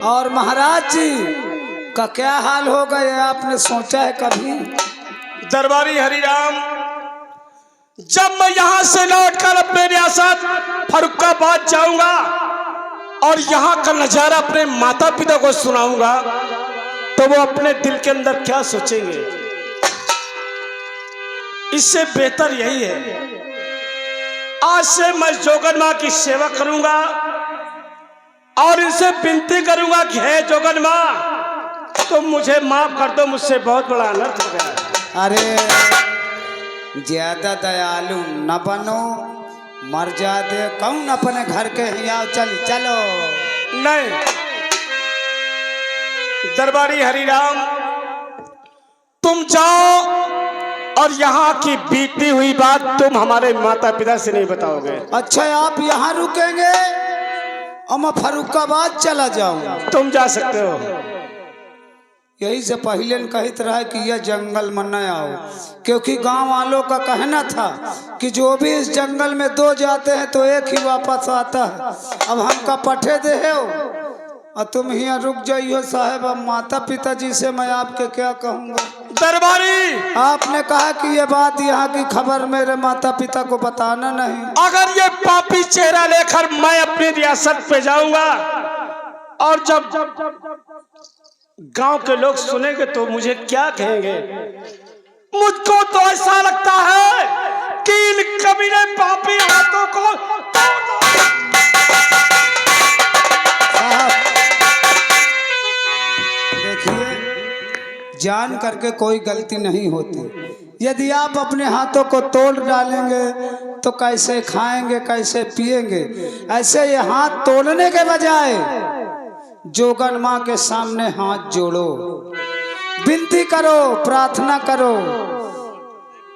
और महाराज जी का क्या हाल हो गया, आपने सोचा है कभी? दरबारी हरिराम, जब मैं यहाँ से लौटकर अपने रियासत फर्रुखाबाद जाऊंगा और यहाँ का नजारा अपने माता पिता को सुनाऊंगा तो वो अपने दिल के अंदर क्या सोचेंगे। इससे बेहतर यही है, आज से मैं जोगन माँ की सेवा करूंगा और इनसे विनती करूंगा कि हे जोगन माँ, तुम मुझे माफ कर दो, मुझसे बहुत बड़ा अनर्थ हो गया। अरे ज्यादा दयालु न बनो, मर जाते कौन अपने घर के यहाँ। चलो नहीं दरबारी हरिराम, तुम जाओ और यहाँ की बीती हुई बात तुम हमारे माता पिता से नहीं बताओगे। अच्छा, आप यहाँ रुकेंगे और मैं फर्रुखाबाद चला जाऊँ? तुम जा सकते हो। यही से पहले कहते रहा कि यह जंगल में न आओ, क्योंकि गांव वालों का कहना था कि जो भी इस जंगल में दो जाते हैं तो एक ही वापस आता है। अब हमका पठे दे हो और तुम यहाँ रुक जाइयो साहब। अब माता पिता जी से मैं आपके क्या कहूँगा? दरबारी, आपने कहा कि ये बात यहाँ की खबर मेरे माता पिता को बताना नहीं। अगर ये पापी चेहरा लेकर मैं अपनी रियासत पे जाऊंगा और जब गांव के लोग सुनेंगे तो मुझे क्या कहेंगे? मुझको तो ऐसा लगता है कि इन कमीने पापी हाथों को देखिए, जान करके कोई गलती नहीं होती। यदि आप अपने हाथों को तोड़ डालेंगे तो कैसे खाएंगे, कैसे पिएंगे? ऐसे ये हाथ तोड़ने के बजाय जोगन माँ के सामने हाथ जोड़ो, विनती करो, प्रार्थना करो।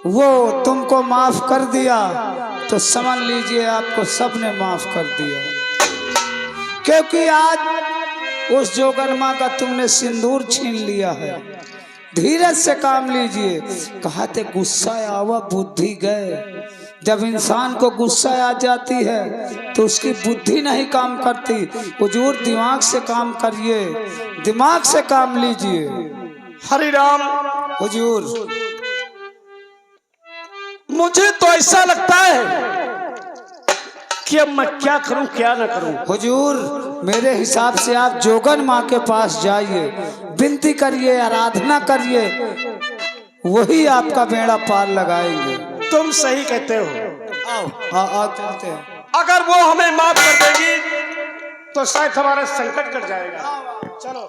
वो तुमको माफ कर दिया तो समझ लीजिए आपको सबने माफ कर दिया, क्योंकि आज उस जोगन माँ का तुमने सिंदूर छीन लिया है। धीरज से काम लीजिए। कहते गुस्सा आवा बुद्धि गए। जब इंसान को गुस्सा आ जाती है तो उसकी बुद्धि नहीं काम करती। हुजूर दिमाग से काम करिए, दिमाग से काम लीजिए। हरिराम, हुजूर मुझे तो ऐसा लगता है कि अब मैं क्या करूं क्या ना करूं। हुजूर मेरे हिसाब से आप जोगन माँ के पास जाइए, विनती करिए, आराधना करिए, वही आपका बेड़ा पार लगाएंगे। तुम सही कहते हो। आओ आओ चलते हैं। अगर वो हमें माफ कर देगी तो शायद हमारा संकट कट जाएगा। चलो।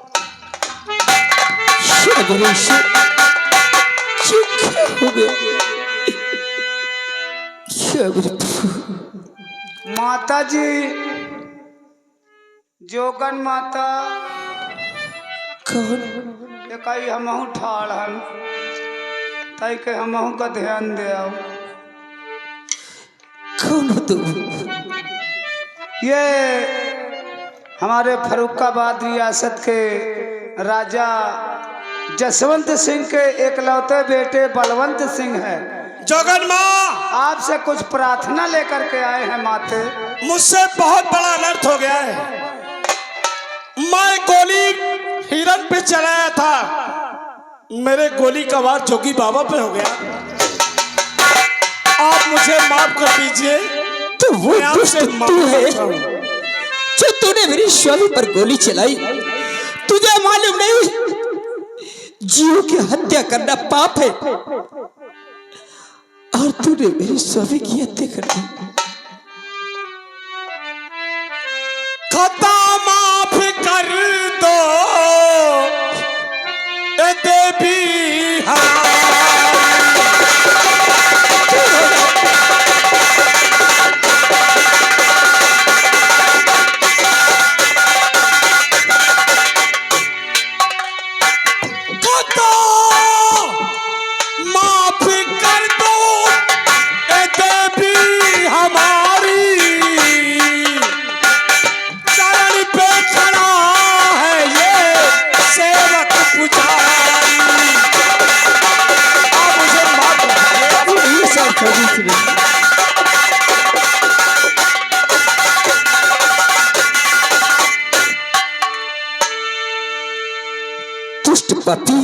माता जी, जोगन माता कौन? कई हमहू ठाड़ हन, तई के हमहू का ध्यान दे आओ। कौन हो तुम? ये हमारे फर्रुखाबाद रियासत के राजा जसवंत सिंह के एकलौते बेटे बलवंत सिंह है। जोगन माँ, आपसे कुछ प्रार्थना लेकर के आए हैं माते। मुझसे बहुत बड़ा अनर्थ हो गया है। मैं गोली हिरन पे चलाया था, मेरे गोली का वार जोगी बाबा पे हो गया। आप मुझे माफ कर दीजिए। तो वो दुष्ट तू है जो तूने मेरी स्वामी पर गोली चलाई। तुझे मालूम नहीं जीव की हत्या करना पाप है, और तूने मेरी स्वामी की हत्या कर दी। खता माफ कर दो ए देवी हाँ। चरण दुष्ट पापी,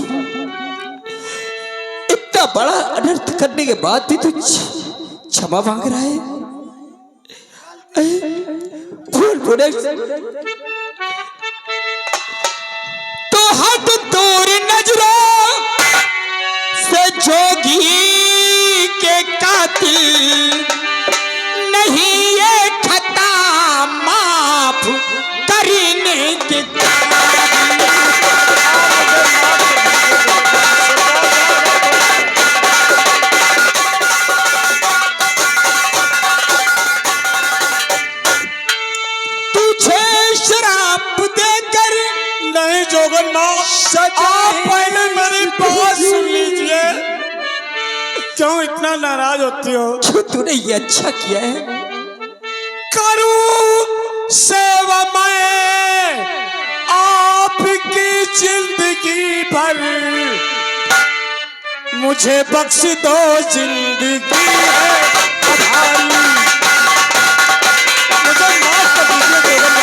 इतना बड़ा अनर्थ करने के बाद भी तू क्षमा मांग रहा है। बोल बोले तो हाथ दूर नजरों से जोगी के कातिल नहीं ये खता माफ करने के आप पहले मेरी बात सुन लीजिए। क्यों इतना नाराज होती हो? क्यों तूने ये अच्छा किया है? करूं सेवा मैं आपकी जिंदगी भर, मुझे बख्श दो जिंदगी है आधारी। मुझे माफ कर दीजिए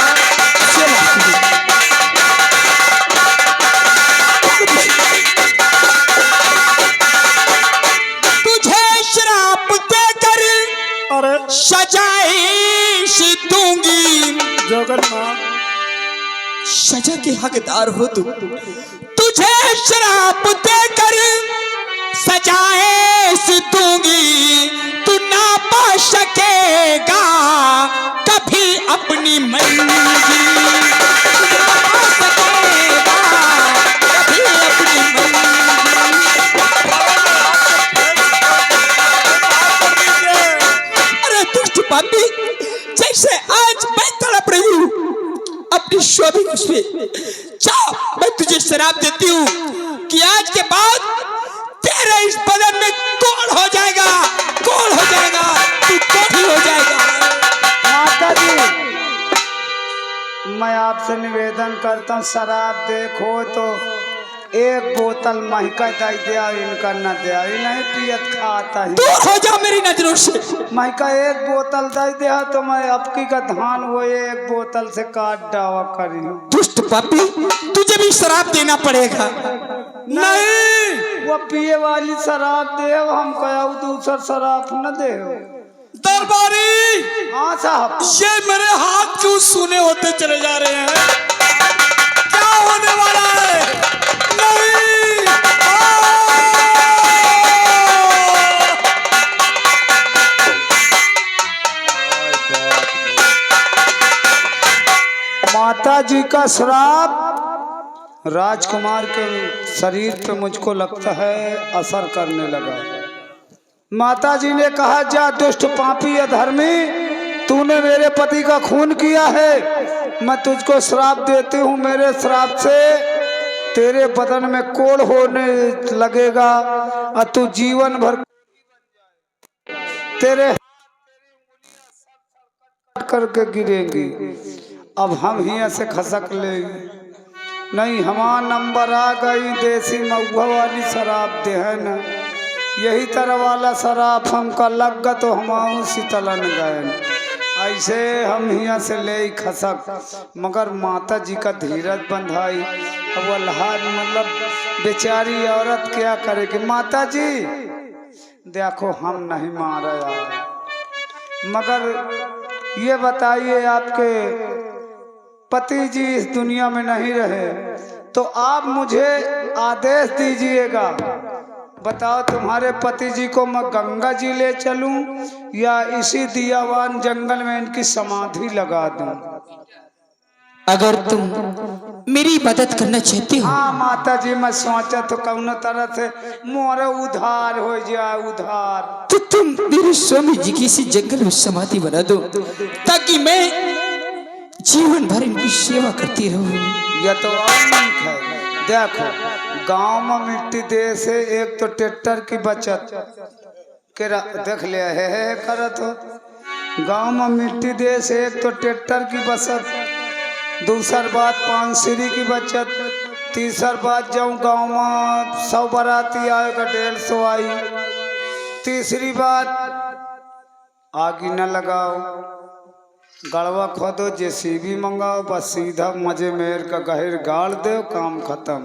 सजाइश दूंगी। जोगन माँ, सजा के हकदार हो तू, तुझे शराब देकर सजाइश दूंगी। तू ना पा सकेगा कभी अपनी मंजिल, पापी। जैसे आज मैं तड़प रही हूँ अपनी शोभी खुशी, जाओ मैं तुझे शराब देती हूँ कि आज के बाद तेरे इस बदन में कोढ़ हो जाएगा, कोढ़ हो जाएगा, तू कोढ़ी हो जाएगा। माता जी, मैं आपसे निवेदन करता हूँ, शराब देखो तो एक बोतल महका दे दिया, इनका न दिया, नहीं पियत खाता ही। दूर हो जा मेरी नजरों से। महका एक बोतल दे दिया तो मैं आपकी का धान वो एक बोतल से काट डावा करी। दुष्ट पापी, तुझे भी शराब देना पड़ेगा। नहीं, वो पिए वाली शराब दे, हम कहा दूसरा शराब न दे। दरबारी, हाँ साहब, ये मेरे हाथ क्यों सूने होते चले जा रहे हैं? क्या होने वाला है? नहीं, माता जी का श्राप राजकुमार के शरीर पे मुझको लगता है असर करने लगा। माता जी ने कहा, जा दुष्ट पापी अधर्मी, तूने मेरे पति का खून किया है, मैं तुझको श्राप देती हूँ। मेरे श्राप से तेरे बदन में कोढ़ होने लगेगा और तू जीवन भर तेरे करके गिरेंगी। अब हम ही से खसक लेंगे। नहीं, हमारा नंबर आ गई, देसी महुआ वाली शराब दे है न, यही तरह वाला शराब हमका लग गा तो हम शीतलन गए। ऐसे हम यहाँ से ले खसक, मगर माता जी का धीरज बंधाई। अब अल्लाह मतलब बेचारी औरत क्या करेगी। माता जी देखो, हम नहीं मारा यार, मगर ये बताइए आपके पति जी इस दुनिया में नहीं रहे तो आप मुझे आदेश दीजिएगा। बताओ, तुम्हारे पति जी को मैं गंगा जी ले चलूं या इसी दियावान जंगल में इनकी समाधि लगा दूं? अगर तुम मेरी मदद करना चाहती हो। हाँ माता जी, मैं सोचा तो कौन तरह से मोरे उधार हो जाए, उधार। तो तुम मेरे स्वामी जी की इसी जंगल में समाधि बना दो ताकि मैं जीवन भर इनकी सेवा करती रहूं। यह तो अनेक है। देखो, गांव में मिट्टी दे से एक तो ट्रैक्टर की बचत के देख ले है करत हो। गांव में मिट्टी दे से एक तो ट्रैक्टर की बचत, दूसर बात पानसीरी की बचत, तीसर बात जाऊँ गांव में 100 बाराती आएगा 150 आई, तीसरी बात आगी न लगाओ, गड़वा खोदो, जेसीबी मंगाओ, बस सीधा मजे मेर का गहिर गाड़ दो, काम खत्म।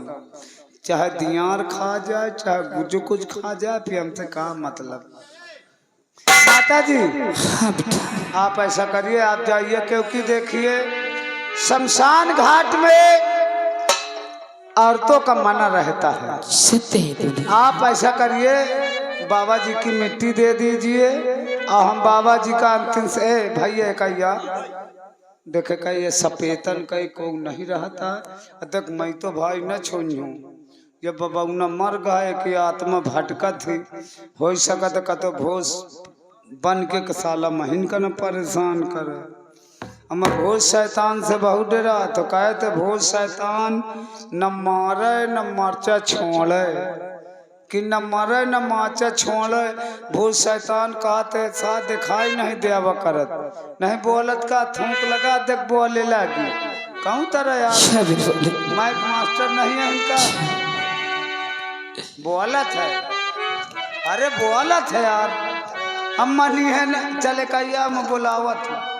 चाहे दियार खा जाए चाहे जो कुछ खा जाए, फिर हमसे कहा मतलब। माता जी आप ऐसा करिए, आप जाइए, क्योंकि देखिए शमशान घाट में औरतों का मना रहता है। सत्य है देवी। आप ऐसा करिए, बाबा जी की मिट्टी दे दीजिए और हम बाबा जी का अंतिम से भैया कहिया देखे कहीं ये सपेतन कहीं को नहीं रहता। देख मैं तो भाई न छोड़ू, जब बाबा न मर गए कि आत्मा भटकत थी, हो सकत कतो भोज बन के साला महीन का न परेशान करे। हम भोज शैतान से बहुत डरा, तो कहते भोज शैतान न मारे न मर्चा छोड़े, कि न मरे न माचा छोड़े। भूत शैतान कहते साथ दिखाई नहीं देवा करत, नहीं बोलत का थूक लगा देख बोले लगी। कहूँ तरह यार माइक मास्टर नहीं है इनका, बोलत है, अरे बोलत है यार, हम मनी है न चले कहिया हम बुलावत है।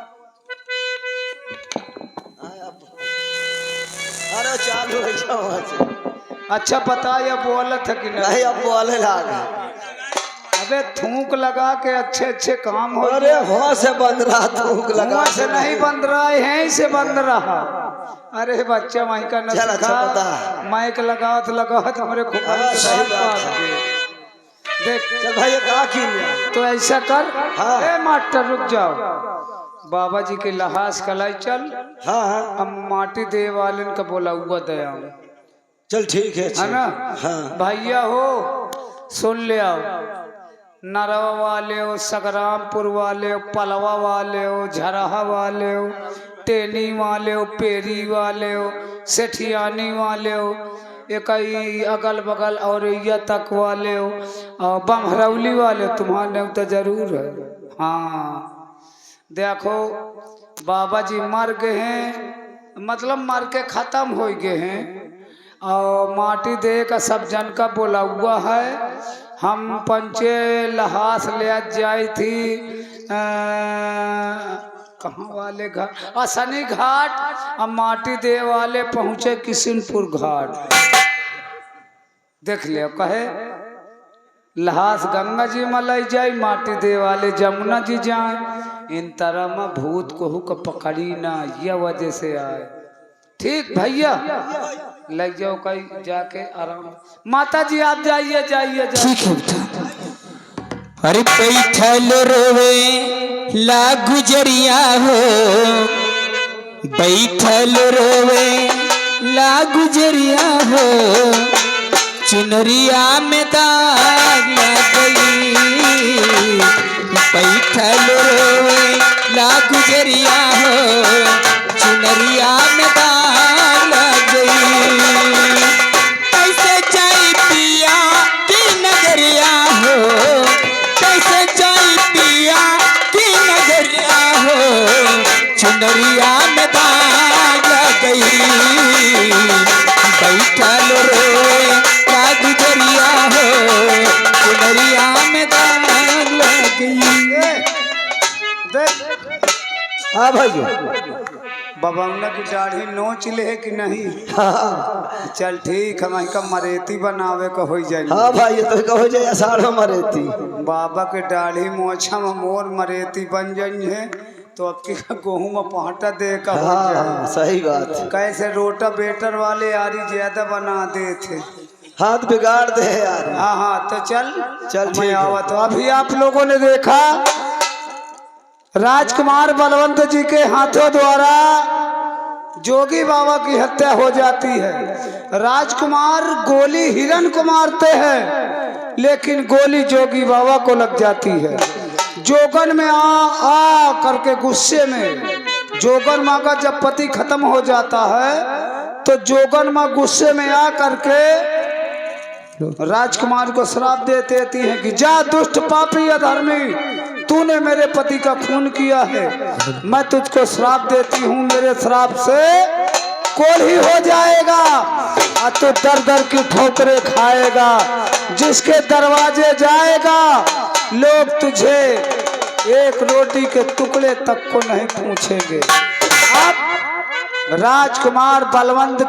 अरे चालू है। अच्छा बता ये बोलत है कि नहीं, अब बोले लाग। अबे थूक लगा के अच्छे अच्छे काम हो। अरे हो से बंद रहा, थूक लगा से नहीं बंद रहा है, से बंद रहा। अरे बच्चा वहीं का चल अच्छा बता। माइक लगावत लगावत हमारे खूब देख। चल भाई कहा की लिया? तो ऐसा कर, हाँ। ए मास्टर रुक जाओ, बाबा जी के लहास कलाई चल। हाँ हम माटी दे वाले का बोला हुआ दया चल ठीक है ना। हाँ। भैया हो सुन ले आओ, नरवा वाले हो, सगरामपुर वाले हो, पलवा वाले हो, झरहा वाले हो, टेनी वाले हो, पेरी वाले हो, सेठियानी वाले हो, एक अगल बगल और तक वाले हो, और बमहरौली वाले तुम्हारे तो जरूर है। हाँ देखो बाबा जी मर गए हैं, मतलब मर के खत्म हो गए हैं, और माटी दे का सब जन का बोला हुआ है। हम पंचे लहास ले जाई थी कहाँ वाले घाट, असनी घाट, अब माटी दे वाले पहुँचे किशनपुर घाट। देख ले कहे लहास गंगा जी में लई जाए, माटी दे वाले जमुना जी जाए, इन तरह में भूत को का पकड़ी ना, यह वजह से आए। ठीक भैया लग जाओ कहीं जाके आराम। माता जी आप जाइए जाइए जाइए। अरे बैठल रोवे ला गुजरिया हो, बैठल रोवे ला गुजरिया हो, चुनरिया में दाग लग गई, बैठल रोवे ला गुजरिया हो, चुनरिया में दाग लग गई। कैसे जाई पिया की नगरिया हो, कैसे जाई पिया की नगरिया हो, चुनरिया में दाग लग गई, बैठल रोए का गुजरिया हो, चुनरिया में दाग लग गई। हाँ भैया बबौना की दाढ़ी नोच ले है कि नहीं? हाँ चल ठीक, हम का मरेती बनावे को हो जाए। हाँ भाई तो कहो जाए अषाढ़ मरे थी। बाबा के दाढ़ी मोछा में मोर मरेती बन जाई है, तो अब की गेहूं में पाटा दे का हो हाँ जाए। सही बात। कैसे रोटा बेटर वाले यारी ज्यादा बना दे थे, हाथ बिगाड़ दे यार। हाँ हाँ तो चल चल मैं ठीक है। आवा। तो अभी आप लोगों ने देखा राजकुमार बलवंत जी के हाथों द्वारा जोगी बाबा की हत्या हो जाती है। राजकुमार गोली हिरण को मारते हैं, लेकिन गोली जोगी बाबा को लग जाती है। जोगन में आ करके गुस्से में, जोगन माँ का जब पति खत्म हो जाता है तो जोगन माँ गुस्से में आ करके राजकुमार को श्राप देती है कि जा दुष्ट पापी अधर्मी, तूने मेरे पति का खून किया है, मैं तुझको श्राप देती हूँ, मेरे श्राप से कोल्ही हो जाएगा और तू दर दर की ठोकरें खाएगा। जिसके दरवाजे जाएगा लोग तुझे एक रोटी के टुकड़े तक को नहीं पूछेंगे। अब राजकुमार बलवंत